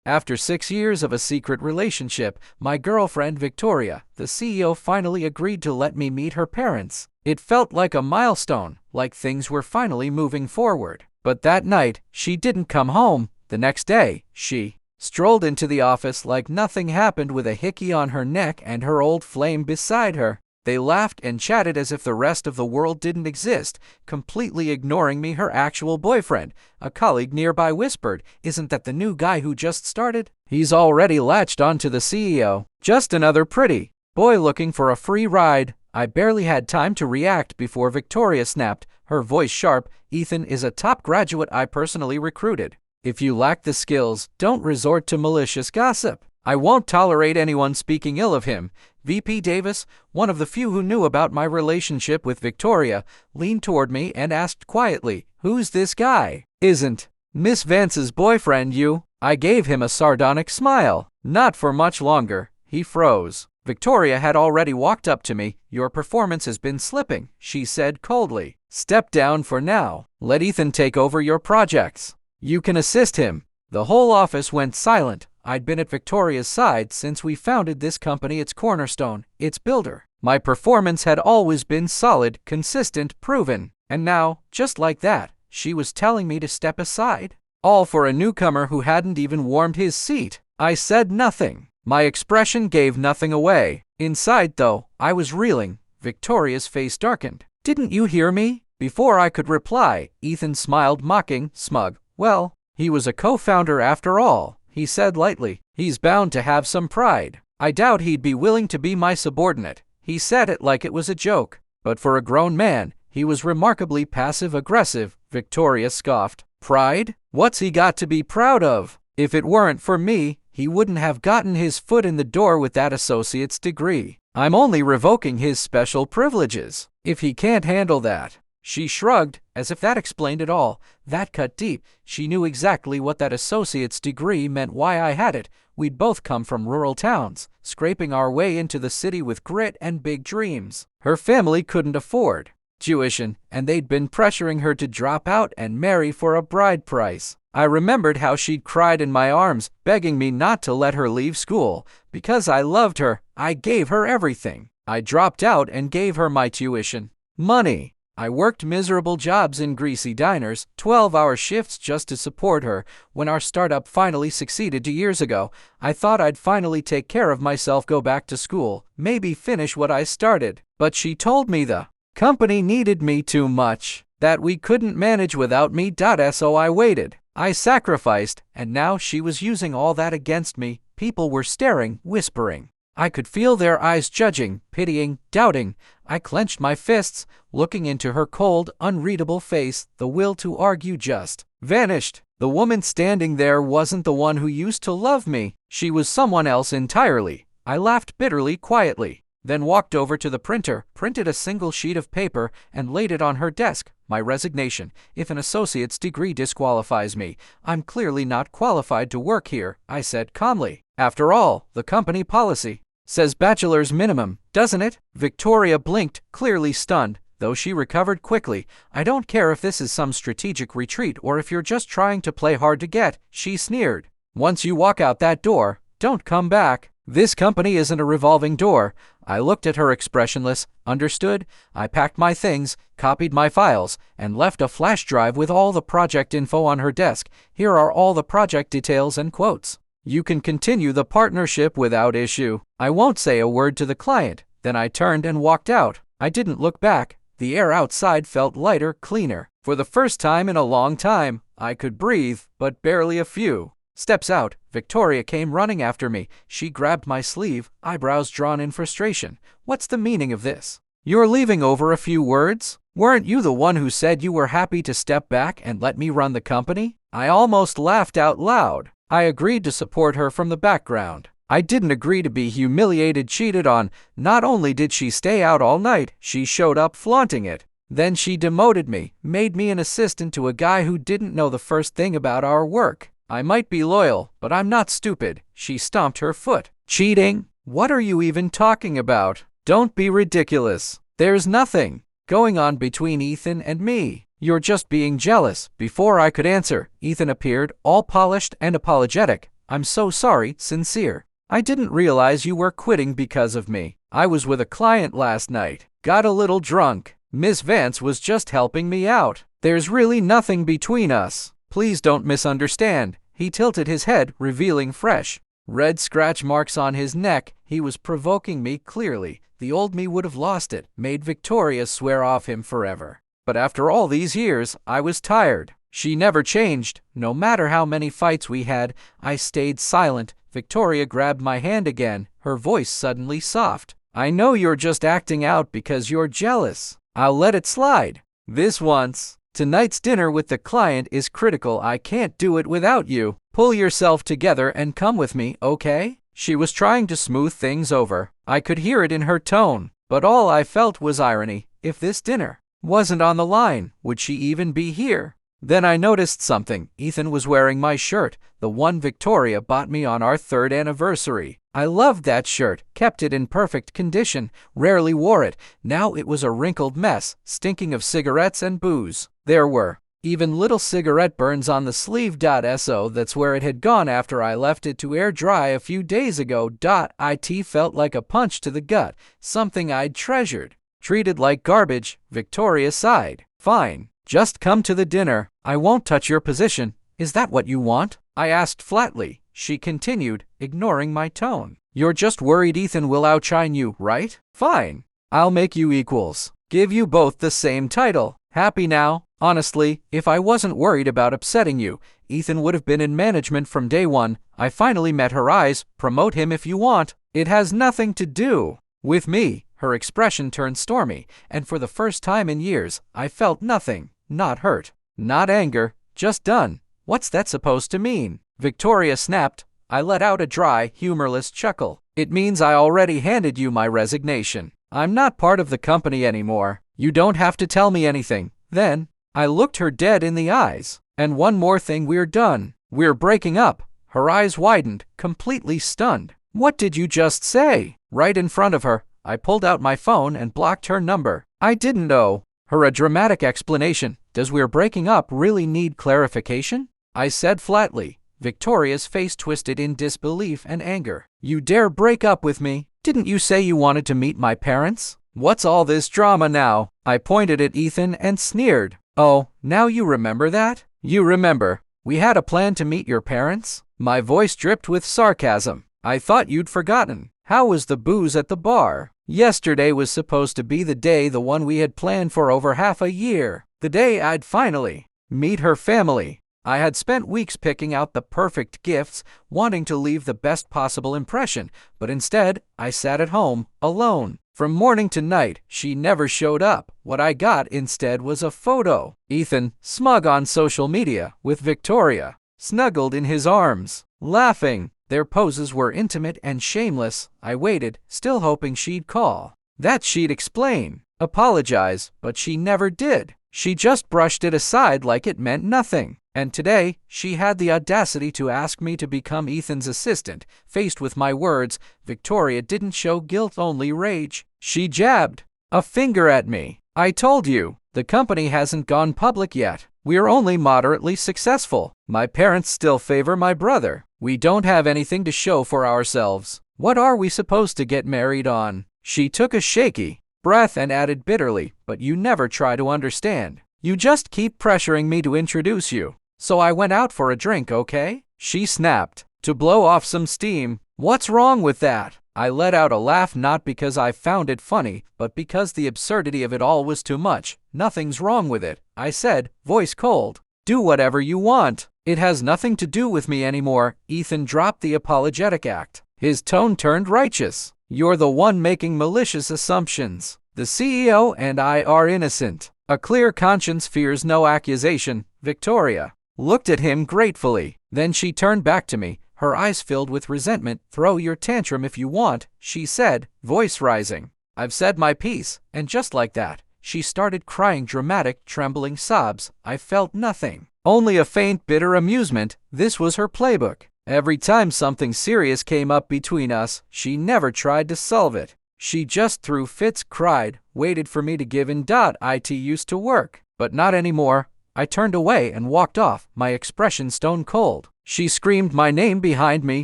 After 6 years of a secret relationship, my girlfriend Victoria, the CEO, finally agreed to let me meet her parents. It felt like a milestone, like things were finally moving forward. But that night, she didn't come home. The next day, she strolled into the office like nothing happened with a hickey on her neck and her old flame beside her. They laughed and chatted as if the rest of the world didn't exist, completely ignoring me, her actual boyfriend. A colleague nearby whispered, "Isn't that the new guy who just started? He's already latched onto the CEO. Just another pretty boy looking for a free ride." I barely had time to react before Victoria snapped, her voice sharp, "Ethan is a top graduate I personally recruited. If you lack the skills, don't resort to malicious gossip. I won't tolerate anyone speaking ill of him." VP Davis, one of the few who knew about my relationship with Victoria, leaned toward me and asked quietly, "Who's this guy? Isn't Miss Vance's boyfriend you?" I gave him a sardonic smile. Not for much longer. He froze. Victoria had already walked up to me. "Your performance has been slipping," she said coldly. "Step down for now. Let Ethan take over your projects. You can assist him." The whole office went silent. I'd been at Victoria's side since we founded this company, its cornerstone, its builder. My performance had always been solid, consistent, proven. And now, just like that, she was telling me to step aside. All for a newcomer who hadn't even warmed his seat. I said nothing. My expression gave nothing away. Inside, though, I was reeling. Victoria's face darkened. "Didn't you hear me?" Before I could reply, Ethan smiled, mocking, smug. "Well, he was a co-founder after all," he said lightly. "He's bound to have some pride. I doubt he'd be willing to be my subordinate." He said it like it was a joke. But for a grown man, he was remarkably passive-aggressive. Victoria scoffed. "Pride? What's he got to be proud of? If it weren't for me, he wouldn't have gotten his foot in the door with that associate's degree. I'm only revoking his special privileges. If he can't handle that." She shrugged, as if that explained it all. That cut deep. She knew exactly what that associate's degree meant, why I had it. We'd both come from rural towns, scraping our way into the city with grit and big dreams. Her family couldn't afford tuition, and they'd been pressuring her to drop out and marry for a bride price. I remembered how she'd cried in my arms, begging me not to let her leave school. Because I loved her, I gave her everything. I dropped out and gave her my tuition money. I worked miserable jobs in greasy diners, 12-hour shifts just to support her. When our startup finally succeeded 2 years ago, I thought I'd finally take care of myself, go back to school, maybe finish what I started. But she told me the company needed me too much, that we couldn't manage without me. So I waited. I sacrificed, and now she was using all that against me. People were staring, whispering. I could feel their eyes judging, pitying, doubting. I clenched my fists, looking into her cold, unreadable face. The will to argue just vanished. The woman standing there wasn't the one who used to love me. She was someone else entirely. I laughed bitterly, quietly, then walked over to the printer, printed a single sheet of paper, and laid it on her desk. My resignation. If an associate's degree disqualifies me, I'm clearly not qualified to work here, I said calmly. After all, the company policy says bachelor's minimum, doesn't it? Victoria blinked, clearly stunned, though she recovered quickly. "I don't care if this is some strategic retreat or if you're just trying to play hard to get," she sneered. "Once you walk out that door, don't come back. This company isn't a revolving door." I looked at her expressionless. "Understood." I packed my things, copied my files, and left a flash drive with all the project info on her desk. "Here are all the project details and quotes. You can continue the partnership without issue. I won't say a word to the client." Then I turned and walked out. I didn't look back. The air outside felt lighter, cleaner. For the first time in a long time, I could breathe, but barely a few steps out. Victoria came running after me. She grabbed my sleeve, eyebrows drawn in frustration. "What's the meaning of this? You're leaving over a few words? Weren't you the one who said you were happy to step back and let me run the company?" I almost laughed out loud. I agreed to support her from the background. I didn't agree to be humiliated, cheated on. Not only did she stay out all night, she showed up flaunting it. Then she demoted me, made me an assistant to a guy who didn't know the first thing about our work. "I might be loyal, but I'm not stupid." She stomped her foot. "Cheating? What are you even talking about? Don't be ridiculous. There's nothing going on between Ethan and me. You're just being jealous." Before I could answer, Ethan appeared, all polished and apologetic. I'm so sorry, sincere. I didn't realize you were quitting because of me. I was with a client last night. Got a little drunk. Miss Vance was just helping me out. There's really nothing between us. Please don't misunderstand. He tilted his head, revealing fresh red scratch marks on his neck. He was provoking me clearly. The old me would have lost it, made Victoria swear off him forever. But after all these years, I was tired. She never changed. No matter how many fights we had, I stayed silent. Victoria grabbed my hand again, her voice suddenly soft. I know you're just acting out because you're jealous. I'll let it slide. This once. Tonight's dinner with the client is critical. I can't do it without you. Pull yourself together and come with me, okay? She was trying to smooth things over. I could hear it in her tone, but all I felt was irony. If this dinner wasn't on the line, would she even be here? Then I noticed something. Ethan was wearing my shirt, the one Victoria bought me on our 3rd anniversary. I loved that shirt, kept it in perfect condition, rarely wore it. Now it was a wrinkled mess, stinking of cigarettes and booze. There were even little cigarette burns on the sleeve. So that's where it had gone after I left it to air dry a few days ago. It felt like a punch to the gut, something I'd treasured. Treated like garbage, Victoria sighed. Fine. Just come to the dinner. I won't touch your position. Is that what you want? I asked flatly. She continued, ignoring my tone. You're just worried Ethan will outshine you, right? Fine. I'll make you equals. Give you both the same title. Happy now? Honestly, if I wasn't worried about upsetting you, Ethan would have been in management from day one. I finally met her eyes. Promote him if you want. It has nothing to do with me. Her expression turned stormy, and for the first time in years, I felt nothing. Not hurt, not anger, just done. What's that supposed to mean? Victoria snapped. I let out a dry, humorless chuckle. It means I already handed you my resignation. I'm not part of the company anymore. You don't have to tell me anything. Then, I looked her dead in the eyes. And one more thing, we're done. We're breaking up. Her eyes widened, completely stunned. What did you just say? Right in front of her, I pulled out my phone and blocked her number. I didn't owe her a dramatic explanation. Does we're breaking up really need clarification? I said flatly. Victoria's face twisted in disbelief and anger. You dare break up with me? Didn't you say you wanted to meet my parents? What's all this drama now? I pointed at Ethan and sneered. Oh, now you remember that? You remember. We had a plan to meet your parents? My voice dripped with sarcasm. I thought you'd forgotten. How was the booze at the bar? Yesterday was supposed to be the day, the one we had planned for over half a year. The day I'd finally meet her family. I had spent weeks picking out the perfect gifts, wanting to leave the best possible impression, but instead, I sat at home, alone. From morning to night, she never showed up. What I got instead was a photo. Ethan, smug on social media, with Victoria, snuggled in his arms, laughing. Their poses were intimate and shameless. I waited, still hoping she'd call. That she'd explain, apologize, but she never did. She just brushed it aside like it meant nothing. And today, she had the audacity to ask me to become Ethan's assistant. Faced with my words, Victoria didn't show guilt, only rage. She jabbed a finger at me. I told you, the company hasn't gone public yet. We're only moderately successful. My parents still favor my brother. We don't have anything to show for ourselves. What are we supposed to get married on? She took a shaky breath and added bitterly, but you never try to understand. You just keep pressuring me to introduce you. So I went out for a drink, okay? She snapped. To blow off some steam. What's wrong with that? I let out a laugh, not because I found it funny, but because the absurdity of it all was too much. Nothing's wrong with it, I said, voice cold. Do whatever you want. It has nothing to do with me anymore. Ethan dropped the apologetic act. His tone turned righteous. You're the one making malicious assumptions. The CEO and I are innocent. A clear conscience fears no accusation. Victoria looked at him gratefully. Then she turned back to me, her eyes filled with resentment. Throw your tantrum if you want, she said, voice rising. I've said my piece. And just like that, she started crying, dramatic, trembling sobs. I felt nothing. Only a faint, bitter amusement. This was her playbook. Every time something serious came up between us, she never tried to solve it. She just threw fits, cried, waited for me to give in. It used to work, but not anymore. I turned away and walked off, my expression stone cold. She screamed my name behind me,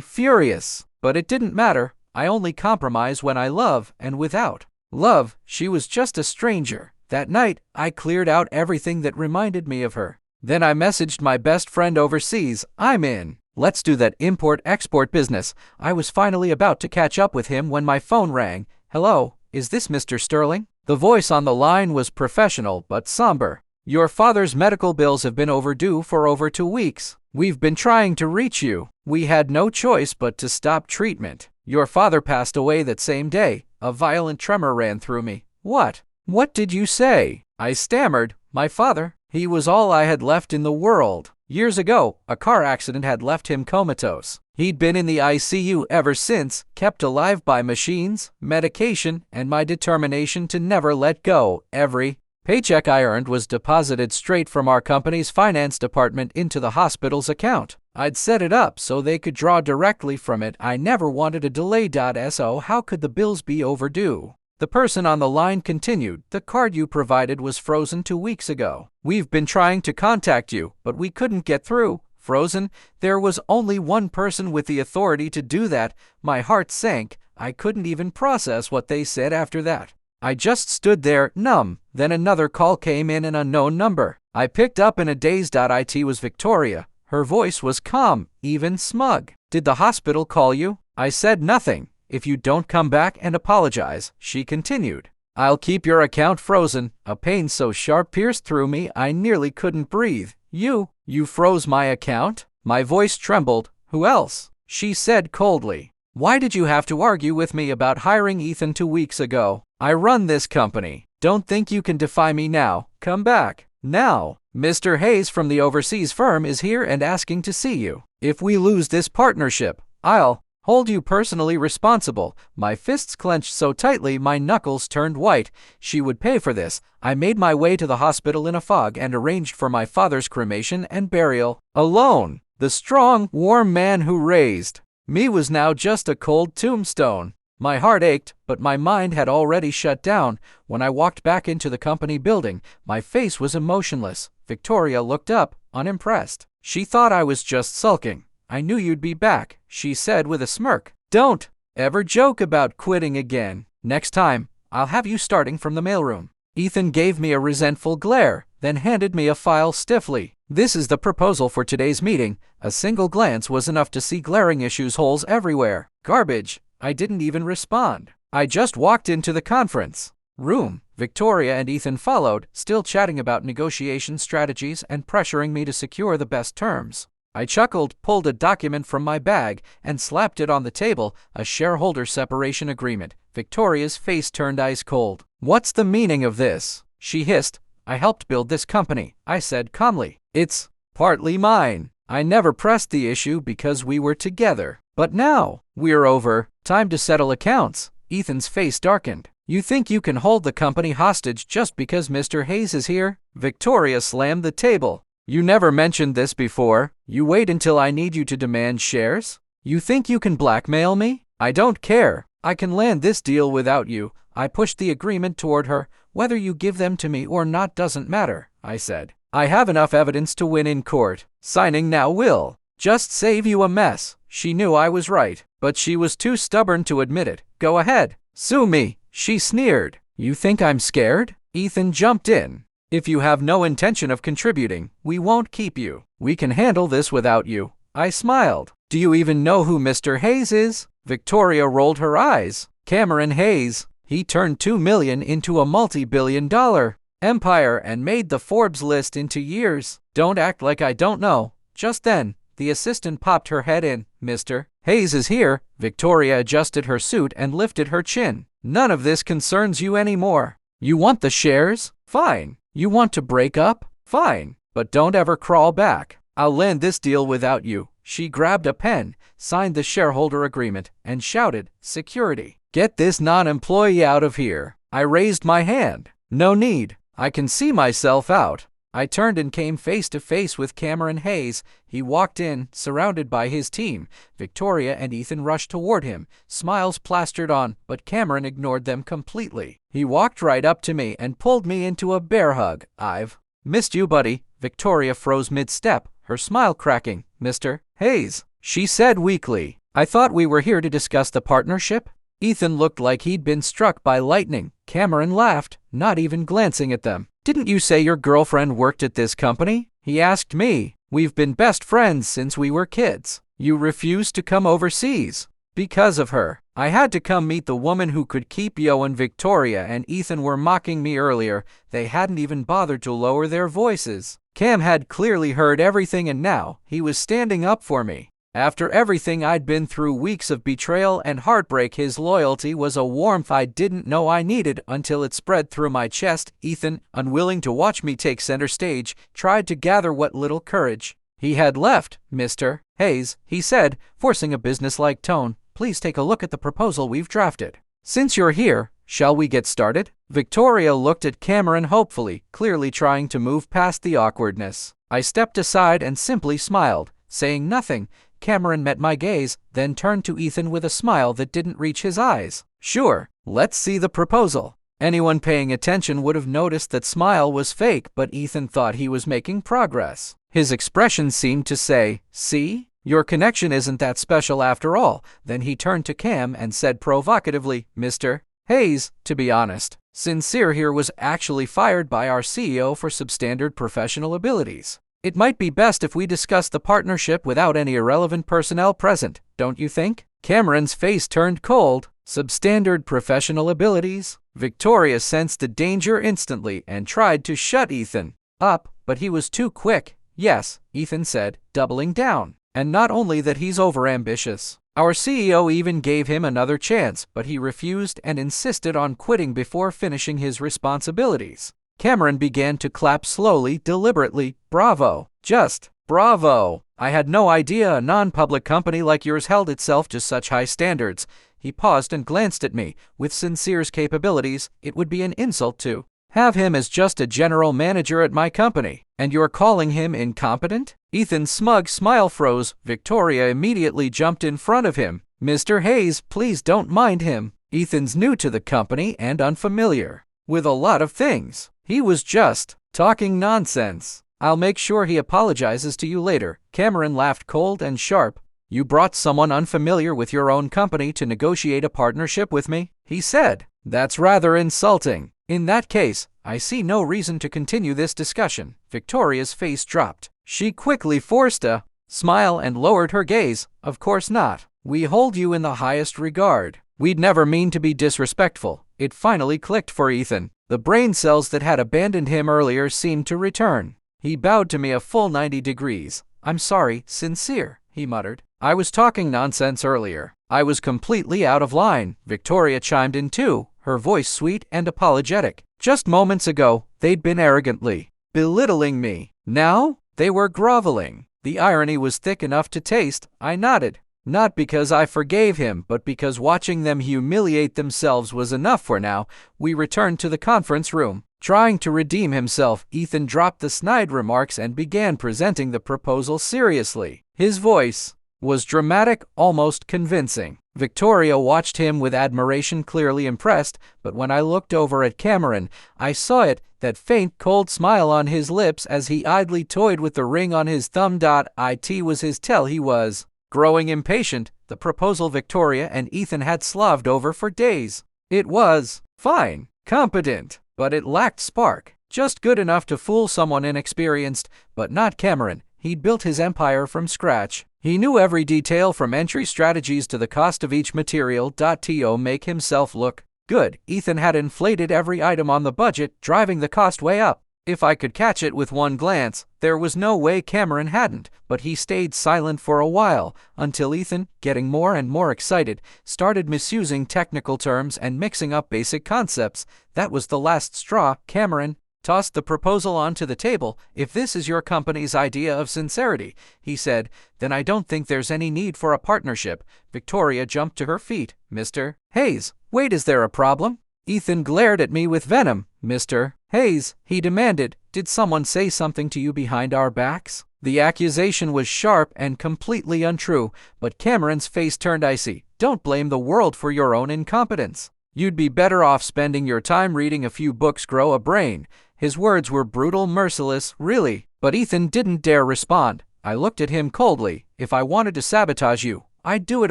furious. But it didn't matter. I only compromise when I love, and without love, she was just a stranger. That night, I cleared out everything that reminded me of her. Then I messaged my best friend overseas. I'm in. Let's do that import-export business. I was finally about to catch up with him when my phone rang. Hello, is this Mr. Sterling? The voice on the line was professional but somber. Your father's medical bills have been overdue for over 2 weeks. We've been trying to reach you. We had no choice but to stop treatment. Your father passed away that same day. A violent tremor ran through me. What? What did you say? I stammered. My father. He was all I had left in the world. Years ago, a car accident had left him comatose. He'd been in the ICU ever since, kept alive by machines, medication, and my determination to never let go. Every paycheck I earned was deposited straight from our company's finance department into the hospital's account. I'd set it up so they could draw directly from it. I never wanted a delay. So how could the bills be overdue? The person on the line continued. The card you provided was frozen 2 weeks ago. We've been trying to contact you, but we couldn't get through. Frozen? There was only one person with the authority to do that. My heart sank. I couldn't even process what they said after that. I just stood there, numb. Then another call came in, an unknown number. I picked up in a daze. It was Victoria. Her voice was calm, even smug. Did the hospital call you? I said nothing. If you don't come back and apologize, she continued, I'll keep your account frozen. A pain so sharp pierced through me I nearly couldn't breathe. You froze my account? My voice trembled. Who else? She said coldly. Why did you have to argue with me about hiring Ethan 2 weeks ago? I run this company. Don't think you can defy me now. Come back. Now. Mr. Hayes from the overseas firm is here and asking to see you. If we lose this partnership, I'll hold you personally responsible. My fists clenched so tightly my knuckles turned white. She would pay for this. I made my way to the hospital in a fog and arranged for my father's cremation and burial. Alone. The strong, warm man who raised me was now just a cold tombstone. My heart ached, but my mind had already shut down. When I walked back into the company building, my face was emotionless. Victoria looked up, unimpressed. She thought I was just sulking. I knew you'd be back, she said with a smirk. Don't ever joke about quitting again. Next time, I'll have you starting from the mailroom. Ethan gave me a resentful glare, then handed me a file stiffly. This is the proposal for today's meeting. A single glance was enough to see glaring issues, holes everywhere. Garbage. I didn't even respond. I just walked into the conference room. Victoria and Ethan followed, still chatting about negotiation strategies and pressuring me to secure the best terms. I chuckled, pulled a document from my bag, and slapped it on the table, a shareholder separation agreement. Victoria's face turned ice cold. What's the meaning of this? She hissed. I helped build this company, I said calmly. It's partly mine. I never pressed the issue because we were together. But now, we're over. Time to settle accounts. Ethan's face darkened. You think you can hold the company hostage just because Mr. Hayes is here? Victoria slammed the table. You never mentioned this before. You wait until I need you to demand shares? You think you can blackmail me? I don't care. I can land this deal without you. I pushed the agreement toward her. Whether you give them to me or not doesn't matter, I said. I have enough evidence to win in court. Signing now will just save you a mess. She knew I was right, but she was too stubborn to admit it. Go ahead. Sue me, she sneered. You think I'm scared? Ethan jumped in. If you have no intention of contributing, we won't keep you. We can handle this without you. I smiled. Do you even know who Mr. Hayes is? Victoria rolled her eyes. Cameron Hayes. He turned $2 million into a multi-billion-dollar empire and made the Forbes list in 2 years. Don't act like I don't know. Just then, the assistant popped her head in. Mr. Hayes is here. Victoria adjusted her suit and lifted her chin. None of this concerns you anymore. You want the shares? Fine. You want to break up? Fine. But don't ever crawl back. I'll land this deal without you. She grabbed a pen, signed the shareholder agreement, and shouted, Security. Get this non-employee out of here. I raised my hand. No need. I can see myself out. I turned and came face to face with Cameron Hayes. He walked in, surrounded by his team. Victoria and Ethan rushed toward him, smiles plastered on, but Cameron ignored them completely. He walked right up to me and pulled me into a bear hug. I've missed you, buddy. Victoria froze mid-step, her smile cracking. "Mr. Hayes," she said weakly, "I thought we were here to discuss the partnership?" Ethan looked like he'd been struck by lightning. Cameron laughed, not even glancing at them. "Didn't you say your girlfriend worked at this company?" he asked me. "We've been best friends since we were kids. You refused to come overseas. Because of her, I had to come meet the woman who could keep Yo and Victoria and Ethan were mocking me earlier. They hadn't even bothered to lower their voices. Cam had clearly heard everything and now he was standing up for me. After everything I'd been through, weeks of betrayal and heartbreak, his loyalty was a warmth I didn't know I needed until it spread through my chest." Ethan, unwilling to watch me take center stage, tried to gather what little courage he had left. "Mr. Hayes," he said, forcing a businesslike tone, "please take a look at the proposal we've drafted. Since you're here, shall we get started?" Victoria looked at Cameron hopefully, clearly trying to move past the awkwardness. I stepped aside and simply smiled, saying nothing. Cameron met my gaze, then turned to Ethan with a smile that didn't reach his eyes. "Sure, let's see the proposal." Anyone paying attention would have noticed that smile was fake, but Ethan thought he was making progress. His expression seemed to say, "See? Your connection isn't that special after all." Then he turned to Cam and said provocatively, "Mr. Hayes, to be honest, Sincere here was actually fired by our CEO for substandard professional abilities. It might be best if we discuss the partnership without any irrelevant personnel present, don't you think?" Cameron's face turned cold. "Substandard professional abilities?" Victoria sensed the danger instantly and tried to shut Ethan up, but he was too quick. "Yes," Ethan said, doubling down. "And not only that, he's overambitious. Our CEO even gave him another chance, but he refused and insisted on quitting before finishing his responsibilities." Cameron began to clap slowly, deliberately. "Bravo. Just bravo. I had no idea a non-public company like yours held itself to such high standards." He paused and glanced at me. "With Sincere's capabilities, it would be an insult to have him as just a general manager at my company. And you're calling him incompetent?" Ethan's smug smile froze. Victoria immediately jumped in front of him. "Mr. Hayes, please don't mind him. Ethan's new to the company and unfamiliar with a lot of things. He was just talking nonsense. I'll make sure he apologizes to you later." Cameron laughed cold and sharp. "You brought someone unfamiliar with your own company to negotiate a partnership with me?" he said. "That's rather insulting. In that case, I see no reason to continue this discussion." Victoria's face dropped. She quickly forced a smile and lowered her gaze. "Of course not. We hold you in the highest regard. We'd never mean to be disrespectful." It finally clicked for Ethan. The brain cells that had abandoned him earlier seemed to return. He bowed to me a full 90 degrees. "I'm sorry, Sincere," he muttered. "I was talking nonsense earlier. I was completely out of line." Victoria chimed in too, her voice sweet and apologetic. "Just moments ago, they'd been arrogantly belittling me. Now, they were groveling." The irony was thick enough to taste. I nodded. Not because I forgave him, but because watching them humiliate themselves was enough for now. We returned to the conference room. Trying to redeem himself, Ethan dropped the snide remarks and began presenting the proposal seriously. His voice was dramatic, almost convincing. Victoria watched him with admiration, clearly impressed, but when I looked over at Cameron, I saw it, that faint, cold smile on his lips as he idly toyed with the ring on his thumb. It was his tell he was growing impatient. The proposal Victoria and Ethan had slaved over for days. It was fine, competent, but it lacked spark. Just good enough to fool someone inexperienced, but not Cameron. He'd built his empire from scratch. He knew every detail from entry strategies to the cost of each material. To make himself look good, Ethan had inflated every item on the budget, driving the cost way up. If I could catch it with one glance, there was no way Cameron hadn't, but he stayed silent for a while, until Ethan, getting more and more excited, started misusing technical terms and mixing up basic concepts. That was the last straw. Cameron tossed the proposal onto the table. "If this is your company's idea of sincerity," he said, "then I don't think there's any need for a partnership." Victoria jumped to her feet. "Mr. Hayes, wait, is there a problem?" Ethan glared at me with venom. "Mr. Hayes," he demanded, "did someone say something to you behind our backs?" The accusation was sharp and completely untrue, but Cameron's face turned icy. "Don't blame the world for your own incompetence. You'd be better off spending your time reading a few books. Grow a brain." His words were brutal, merciless, really, but Ethan didn't dare respond. I looked at him coldly. If I wanted to sabotage you, I'd do it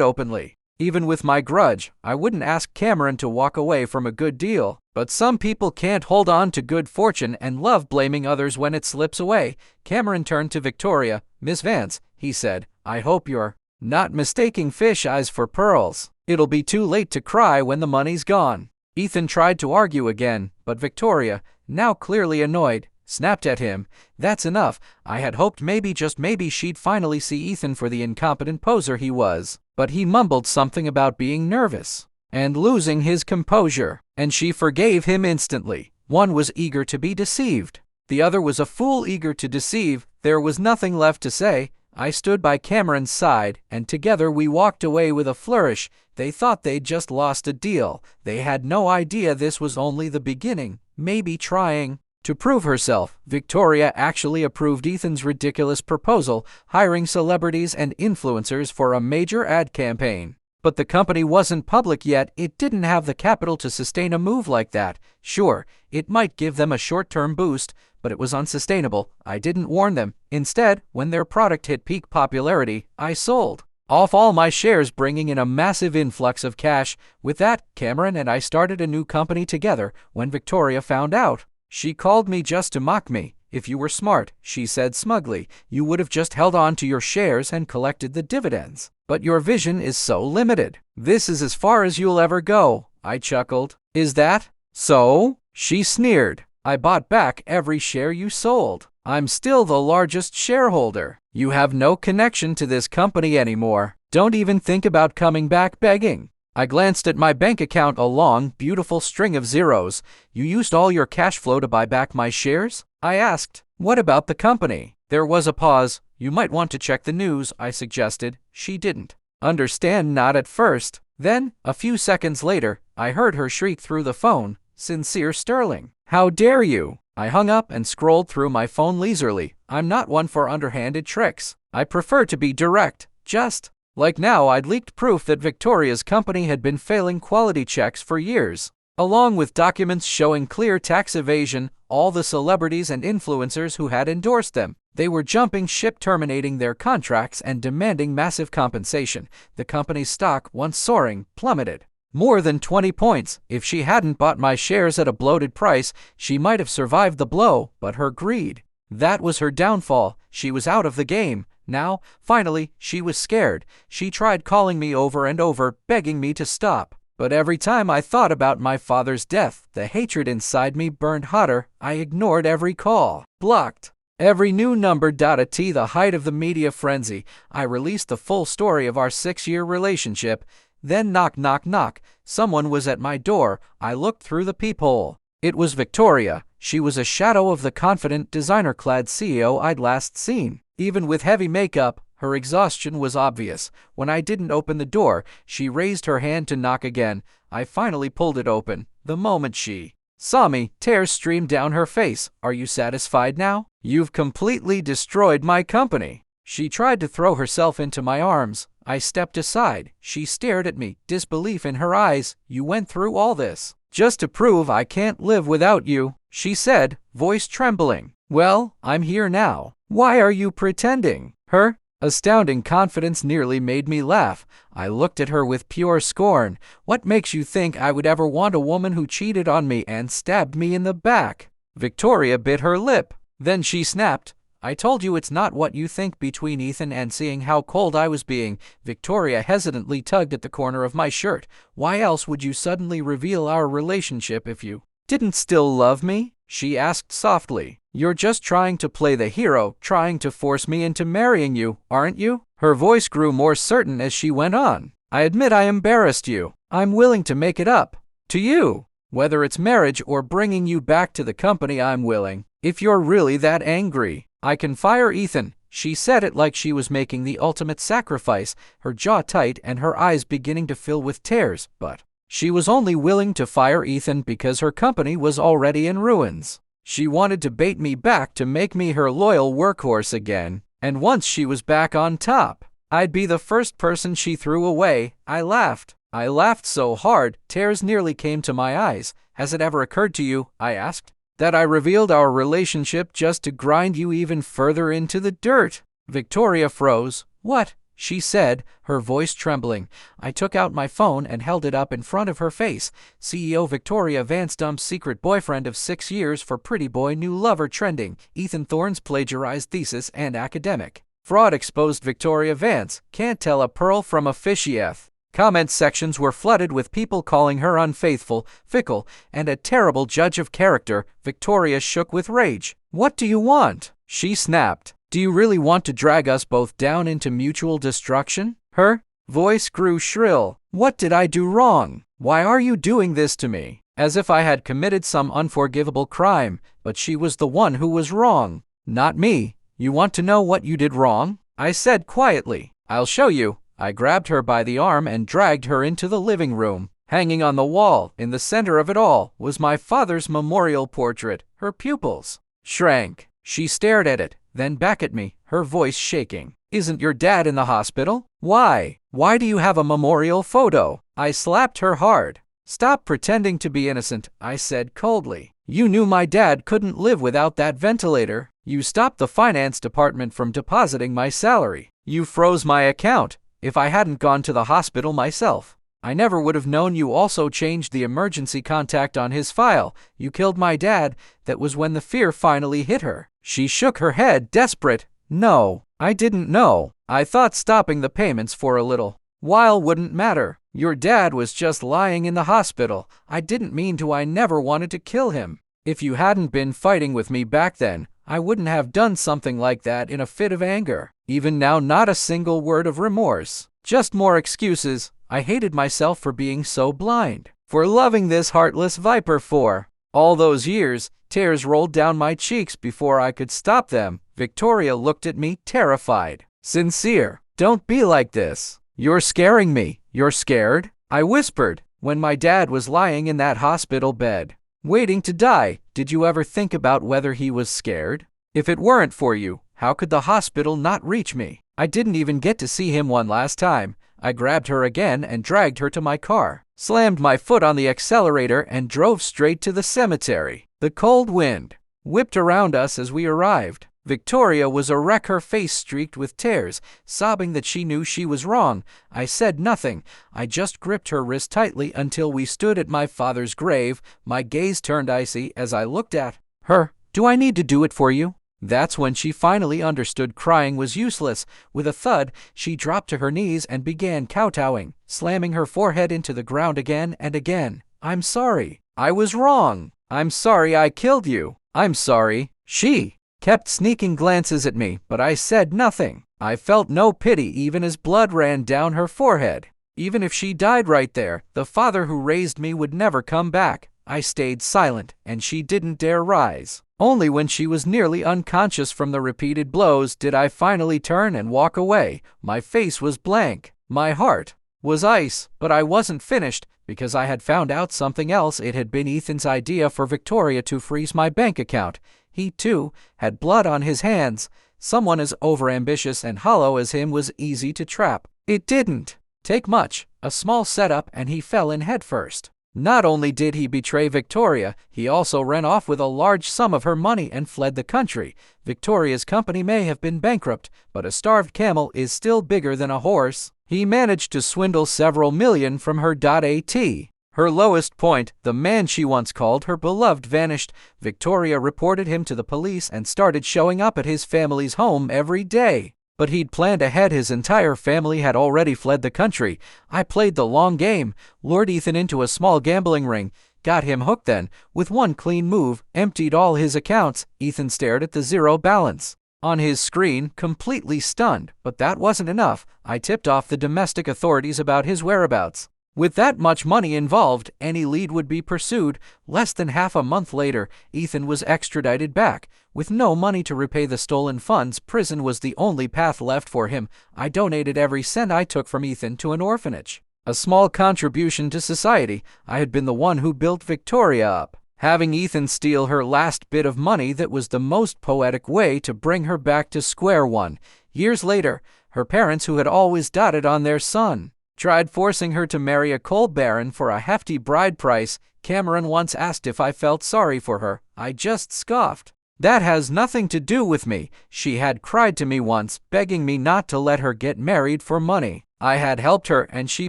openly. Even with my grudge, I wouldn't ask Cameron to walk away from a good deal. But some people can't hold on to good fortune and love blaming others when it slips away. Cameron turned to Victoria. Miss Vance, he said, I hope you're not mistaking fish eyes for pearls. It'll be too late to cry when the money's gone. Ethan tried to argue again, but Victoria, now clearly annoyed, snapped at him. That's enough. I had hoped maybe, just maybe, she'd finally see Ethan for the incompetent poser he was. But he mumbled something about being nervous and losing his composure, and she forgave him instantly. One was eager to be deceived. The other was a fool eager to deceive. There was nothing left to say. I stood by Cameron's side, and together we walked away with a flourish. They thought they'd just lost a deal. They had no idea this was only the beginning. Maybe trying to prove herself, Victoria actually approved Ethan's ridiculous proposal, hiring celebrities and influencers for a major ad campaign. But the company wasn't public yet. It didn't have the capital to sustain a move like that. Sure, it might give them a short-term boost, but it was unsustainable. I didn't warn them. Instead, when their product hit peak popularity, I sold off all my shares, bringing in a massive influx of cash. With that, Cameron and I started a new company together. When Victoria found out, she called me just to mock me. If you were smart, she said smugly, you would have just held on to your shares and collected the dividends. But your vision is so limited. This is as far as you'll ever go. I chuckled. Is that so? She sneered. I bought back every share you sold. I'm still the largest shareholder. You have no connection to this company anymore. Don't even think about coming back begging. I glanced at my bank account, a long, beautiful string of zeros. You used all your cash flow to buy back my shares? I asked. What about the company? There was a pause. You might want to check the news, I suggested. She didn't understand, not at first. Then, a few seconds later, I heard her shriek through the phone. Sincere Sterling. How dare you? I hung up and scrolled through my phone leisurely. I'm not one for underhanded tricks. I prefer to be direct. Just like now, I'd leaked proof that Victoria's company had been failing quality checks for years, along with documents showing clear tax evasion. All the celebrities and influencers who had endorsed them, they were jumping ship, terminating their contracts and demanding massive compensation. The company's stock, once soaring, plummeted more than 20 points. If she hadn't bought my shares at a bloated price, she might have survived the blow, but her greed, that was her downfall. She was out of the game. Now, finally, she was scared. She tried calling me over and over, begging me to stop. But every time I thought about my father's death, the hatred inside me burned hotter. I ignored every call, blocked every new number. At the height of the media frenzy, I released the full story of our 6-year relationship. Then knock, knock, knock. Someone was at my door. I looked through the peephole. It was Victoria. She was a shadow of the confident, designer-clad CEO I'd last seen. Even with heavy makeup, her exhaustion was obvious. When I didn't open the door, she raised her hand to knock again. I finally pulled it open. The moment she saw me, tears streamed down her face. Are you satisfied now? You've completely destroyed my company. She tried to throw herself into my arms. I stepped aside. She stared at me, disbelief in her eyes. You went through all this just to prove I can't live without you, she said, voice trembling. Well, I'm here now. Why are you pretending? Her astounding confidence nearly made me laugh. I looked at her with pure scorn. What makes you think I would ever want a woman who cheated on me and stabbed me in the back? Victoria bit her lip. Then she snapped. I told you it's not what you think. Between Ethan and seeing how cold I was being, Victoria hesitantly tugged at the corner of my shirt. Why else would you suddenly reveal our relationship if you didn't still love me? She asked softly. You're just trying to play the hero, trying to force me into marrying you, aren't you? Her voice grew more certain as she went on. I admit I embarrassed you. I'm willing to make it up to you. Whether it's marriage or bringing you back to the company, I'm willing. If you're really that angry, I can fire Ethan. She said it like she was making the ultimate sacrifice, her jaw tight and her eyes beginning to fill with tears. But she was only willing to fire Ethan because her company was already in ruins. She wanted to bait me back to make me her loyal workhorse again. And once she was back on top, I'd be the first person she threw away. I laughed. I laughed so hard, tears nearly came to my eyes. Has it ever occurred to you, I asked, that I revealed our relationship just to grind you even further into the dirt? Victoria froze. "What?" she said, her voice trembling. I took out my phone and held it up in front of her face. CEO Victoria Vance dumps secret boyfriend of 6 years for pretty boy new lover trending. Ethan Thorne's plagiarized thesis and academic fraud exposed. Victoria Vance can't tell a pearl from a fishy F. Comment sections were flooded with people calling her unfaithful, fickle, and a terrible judge of character. Victoria shook with rage. "What do you want?" she snapped. "Do you really want to drag us both down into mutual destruction?" Her voice grew shrill. "What did I do wrong? Why are you doing this to me?" As if I had committed some unforgivable crime, but she was the one who was wrong, not me. "You want to know what you did wrong?" I said quietly. "I'll show you." I grabbed her by the arm and dragged her into the living room. Hanging on the wall, in the center of it all, was my father's memorial portrait. Her pupils shrank. She stared at it, then back at me, her voice shaking. "Isn't your dad in the hospital? Why? Why do you have a memorial photo?" I slapped her hard. "Stop pretending to be innocent," I said coldly. "You knew my dad couldn't live without that ventilator. You stopped the finance department from depositing my salary. You froze my account. If I hadn't gone to the hospital myself, I never would have known. You also changed the emergency contact on his file. You killed my dad." That was when the fear finally hit her. She shook her head, desperate. "No, I didn't know. I thought stopping the payments for a little while wouldn't matter. Your dad was just lying in the hospital. I didn't mean to. I never wanted to kill him. If you hadn't been fighting with me back then, I wouldn't have done something like that in a fit of anger. Even now, not a single word of remorse. Just more excuses. I hated myself for being so blind, for loving this heartless viper for all those years." Tears rolled down my cheeks before I could stop them. Victoria looked at me, terrified. "Sincere, don't be like this. You're scaring me." "You're scared?" I whispered. "When my dad was lying in that hospital bed, waiting to die, did you ever think about whether he was scared? If it weren't for you, how could the hospital not reach me? I didn't even get to see him one last time." I grabbed her again and dragged her to my car, slammed my foot on the accelerator, and drove straight to the cemetery. The cold wind whipped around us as we arrived. Victoria was a wreck, her face streaked with tears, sobbing that she knew she was wrong. I said nothing. I just gripped her wrist tightly until we stood at my father's grave. My gaze turned icy as I looked at her. "Do I need to do it for you?" That's when she finally understood crying was useless. With a thud, she dropped to her knees and began kowtowing, slamming her forehead into the ground again and again. "I'm sorry. I was wrong. I'm sorry I killed you. I'm sorry." She kept sneaking glances at me, but I said nothing. I felt no pity even as blood ran down her forehead. Even if she died right there, the father who raised me would never come back. I stayed silent, and she didn't dare rise. Only when she was nearly unconscious from the repeated blows did I finally turn and walk away. My face was blank. My heart was ice, but I wasn't finished, because I had found out something else. It had been Ethan's idea for Victoria to freeze my bank account. He, too, had blood on his hands. Someone as overambitious and hollow as him was easy to trap. It didn't take much, a small setup, and he fell in headfirst. Not only did he betray Victoria, he also ran off with a large sum of her money and fled the country. Victoria's company may have been bankrupt, but a starved camel is still bigger than a horse. He managed to swindle several million from her. At her lowest point, the man she once called her beloved vanished. Victoria reported him to the police and started showing up at his family's home every day. But he'd planned ahead. His entire family had already fled the country. I played the long game, lured Ethan into a small gambling ring, got him hooked, then, with one clean move, emptied all his accounts. Ethan stared at the zero balance on his screen, completely stunned. But that wasn't enough. I tipped off the domestic authorities about his whereabouts. With that much money involved, any lead would be pursued. Less than half a month later, Ethan was extradited back. With no money to repay the stolen funds, prison was the only path left for him. I donated every cent I took from Ethan to an orphanage. A small contribution to society. I had been the one who built Victoria up. Having Ethan steal her last bit of money, that was the most poetic way to bring her back to square one. Years later, her parents, who had always doted on their son, tried forcing her to marry a coal baron for a hefty bride price. Cameron once asked if I felt sorry for her. I just scoffed. That has nothing to do with me. She had cried to me once, begging me not to let her get married for money. I had helped her and she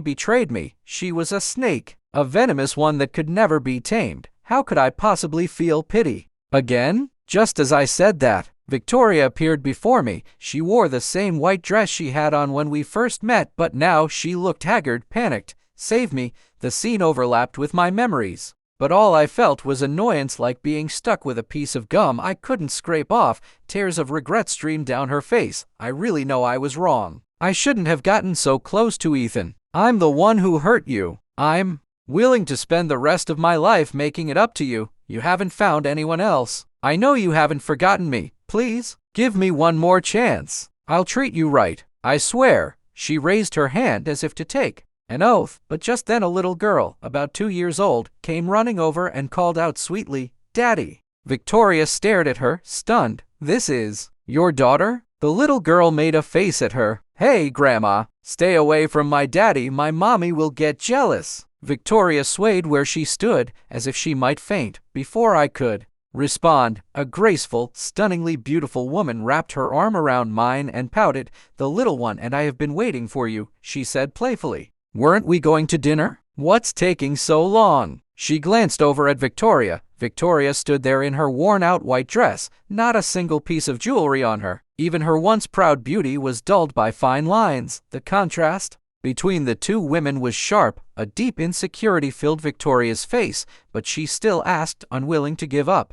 betrayed me. She was a snake, a venomous one that could never be tamed. How could I possibly feel pity? Again? Just as I said that, Victoria appeared before me. She wore the same white dress she had on when we first met, but now she looked haggard, panicked. Save me, the scene overlapped with my memories. But all I felt was annoyance, like being stuck with a piece of gum I couldn't scrape off. Tears of regret streamed down her face. I really know I was wrong. I shouldn't have gotten so close to Ethan. I'm the one who hurt you. I'm willing to spend the rest of my life making it up to you. You haven't found anyone else. I know you haven't forgotten me. Please, give me one more chance. I'll treat you right. I swear. She raised her hand as if to take an oath, but just then a little girl, about 2 years old, came running over and called out sweetly, "Daddy." Victoria stared at her, stunned. "This is your daughter?" The little girl made a face at her. "Hey, Grandma, stay away from my daddy. My mommy will get jealous." Victoria swayed where she stood, as if she might faint. Before I could respond, a graceful, stunningly beautiful woman wrapped her arm around mine and pouted. "The little one and I have been waiting for you," she said playfully. "Weren't we going to dinner? What's taking so long?" She glanced over at Victoria. Victoria stood there in her worn-out white dress, not a single piece of jewelry on her. Even her once proud beauty was dulled by fine lines. The contrast between the two women was sharp. A deep insecurity filled Victoria's face, but she still asked, unwilling to give up.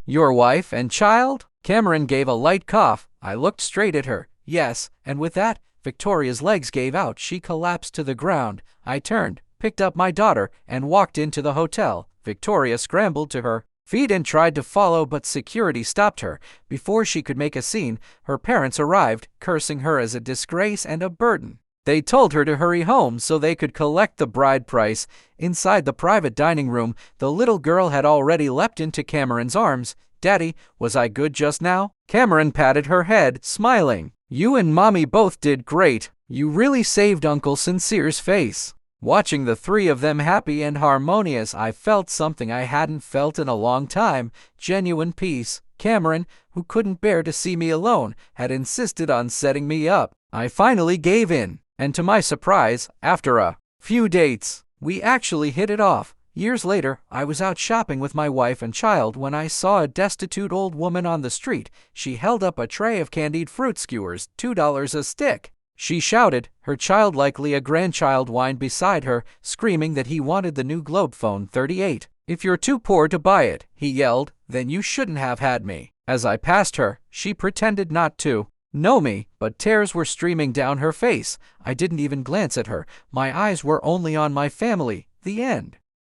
"Your wife and child?" Cameron gave a light cough. I looked straight at her. "Yes," and with that, Victoria's legs gave out. She collapsed to the ground. I turned, picked up my daughter, and walked into the hotel. Victoria scrambled to her feet and tried to follow, but security stopped her. Before she could make a scene, her parents arrived, cursing her as a disgrace and a burden. They told her to hurry home so they could collect the bride price. Inside the private dining room, the little girl had already leapt into Cameron's arms. "Daddy, was I good just now?" Cameron patted her head, smiling. "You and Mommy both did great. You really saved Uncle Sincere's face." Watching the three of them happy and harmonious, I felt something I hadn't felt in a long time, genuine peace. Cameron, who couldn't bear to see me alone, had insisted on setting me up. I finally gave in, and to my surprise, after a few dates, we actually hit it off. Years later, I was out shopping with my wife and child when I saw a destitute old woman on the street. She held up a tray of candied fruit skewers, $2 a stick. She shouted. Her child, likely a grandchild, whined beside her, screaming that he wanted the new Globe Phone 38. "If you're too poor to buy it," he yelled, "then you shouldn't have had me." As I passed her, she pretended not to know me, but tears were streaming down her face. I didn't even glance at her. My eyes were only on my family. The end.